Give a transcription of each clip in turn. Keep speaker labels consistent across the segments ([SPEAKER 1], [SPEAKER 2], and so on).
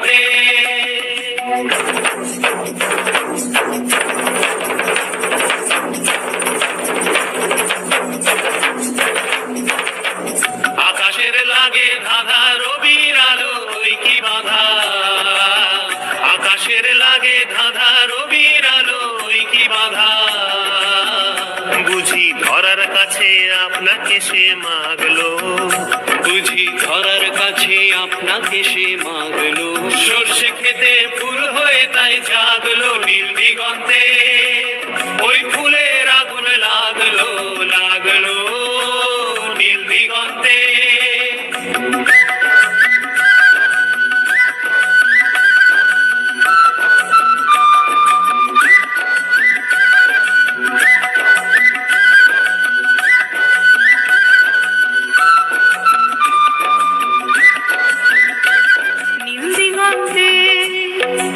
[SPEAKER 1] দিগন্তে। আকাশের লাগে ধাঁধা রবির আলো কি বাধা, আকাশের লাগে ধাঁধা রবির আলো কি বাধা। বুঝি ধরার কাছে আপনাকে সে মাগলো, বুঝি ধরার কাছে আপনাকে সে মাগলো। সর্ষে খেতে ফুল হয়ে তাই জাগলো নীল দিগন্তে। ওই ফুলের আগুন লাগলো লাগলো নীল দিগন্তে।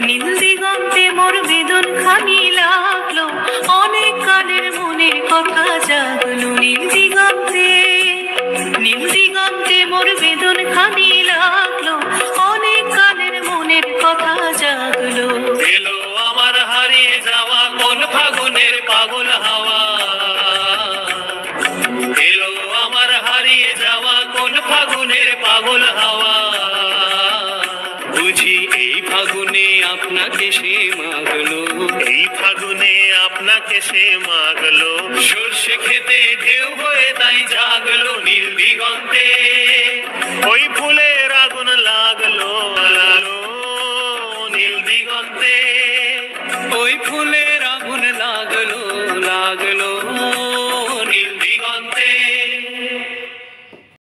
[SPEAKER 2] নীল দিগন্তে মোর বেদন খানি লাগলো, অনেক কালের মনে কথা জাগলো। নীল দিগন্তে মোর বেদন খানি লাগলো, অনেক কালের মনের কথা জাগলো।
[SPEAKER 1] এলো আমার হারিয়ে যাওয়া কোন ফাগুনের পাগল হাওয়া, এলো আমার হারিয়ে যাওয়া কোন ফাগুনের পাগল হাওয়া। বুঝি এই ফাগুনে আপনাকে সে মাগলো, এই ফাগুনে আপনাকে সে মাগলো। সর্ষে খেতে ঢেউ হয়ে তাই জাগলো নীল দিগন্তে। ওই ফুলের আগুন লাগলো লাগলো নীল দিগন্তে। ওই ফুলের আগুন লাগলো লাগলো